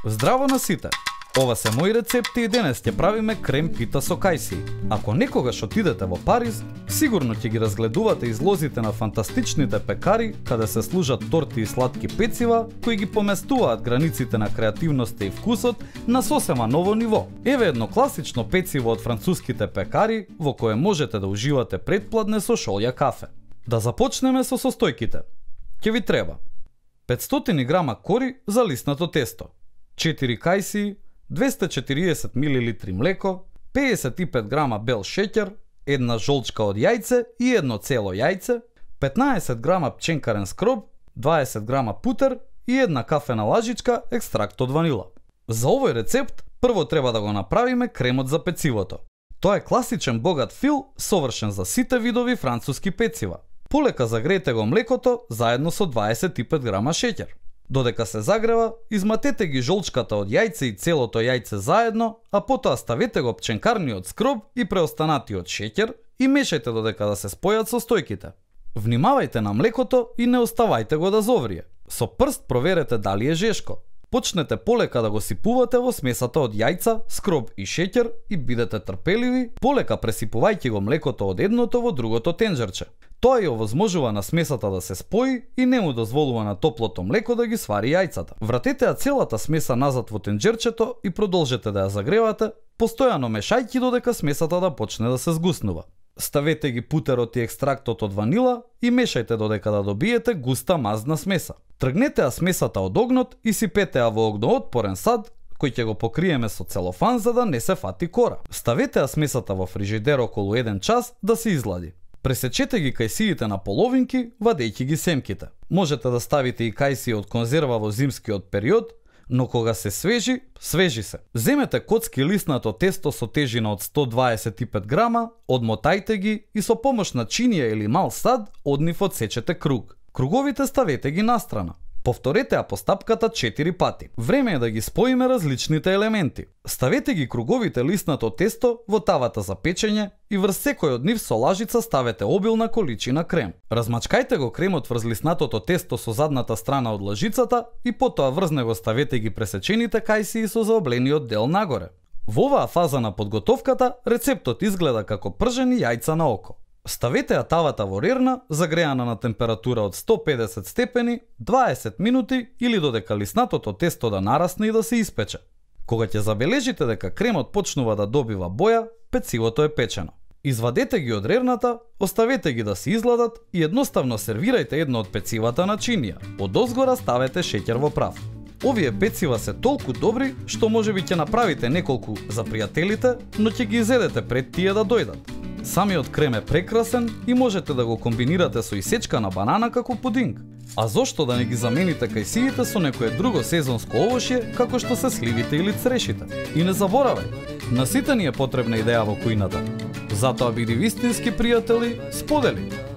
Здраво на сите! Ова се мои рецепти и денес ќе правиме крем пита со кајсии. Ако некогаш отидете во Париз, сигурно ќе ги разгледувате излозите на фантастичните пекари каде се служат торти и сладки пецива кои ги поместуваат границите на креативноста и вкусот на сосема ново ниво. Еве едно класично пeciво од француските пекари во кое можете да уживате предпладне со шолја кафе. Да започнеме со состојките. Ќе ви треба 500 грама кори за лиснато тесто, 4 кајсии, 240 мл млеко, 55 грама бел шеќер, една жолчка од јајце и едно цело јајце, 15 грама пченкарен скроб, 20 грама путер и една кафена лажичка екстракт од ванила. За овој рецепт прво треба да го направиме кремот за пецивото. Тоа е класичен богат фил совршен за сите видови француски пецива. Полека загреете го млекото заедно со 25 грама шеќер. Додека се загрева, изматете ги жолчката од јајце и целото јајце заедно, а потоа ставете го пченкарниот скроб и преостанатиот шеќер и мешајте додека да се спојат состојките. Внимавајте на млекото и не оставајте го да зоврие. Со прст проверете дали е жешко. Почнете полека да го сипувате во смесата од јајца, скроб и шеќер и бидете трпеливи, полека пресипувајќи го млекото од едното во другото тенџерче. Тоа ја овозможува на смесата да се спои и не му дозволува на топлото млеко да ги свари јајцата. Вратете ја целата смеса назад во тенџерчето и продолжете да ја загревате, постојано мешајќи додека смесата да почне да се згуснува. Ставете ги путерот и екстрактот од ванила и мешајте додека да добиете густа мазна смеса. Тргнете ја смесата од огнот и сипете ја во огноотпорен сад, кој ќе го покриеме со целофан за да не се фати кора. Ставете ја смесата во фрижидер околу 1 час да се излади. Пресечете ги кајсиите на половинки, вадејќи ги семките. Можете да ставите и кајсии од конзерва во зимскиот период, но кога се свежи, свежи се. Земете коцки лиснато тесто со тежина од 125 грама, одмотајте ги и со помош на чинија или мал сад од нив одсечете круг. Круговите ставете ги настрана. Повторете ја постапката 4 пати. Време е да ги споиме различните елементи. Ставете ги круговите лиснато тесто во тавата за печење и врз секој од нив со лажица ставете обилна количина крем. Размачкајте го кремот врз лиснатото тесто со задната страна од лажицата и потоа врз него ставете ги пресечените кајсии со заоблениот дел нагоре. Во оваа фаза на подготовката рецептот изгледа како пржени јајца на око. Ставете ја тавата во рерна, загреана на температура од 150 степени, 20 минути или додека лиснатото тесто да нарасне и да се испече. Кога ќе забележите дека кремот почнува да добива боја, пецивото е печено. Извадете ги од рерната, оставете ги да се изладат и едноставно сервирајте едно од пецивата на чинија. Одозгора ставете шеќер во прав. Овие пецива се толку добри што можеби ќе направите неколку за пријателите, но ќе ги изедете пред тие да дојдат. Самиот крем е прекрасен и можете да го комбинирате со исечкана банана како пудинг. А зошто да не ги замените кајсиите со некое друго сезонско овошје како што се сливите или црешите? И не заборавај, на сите ни е потребна идеја во кујната. Затоа биди вистински пријатели, сподели!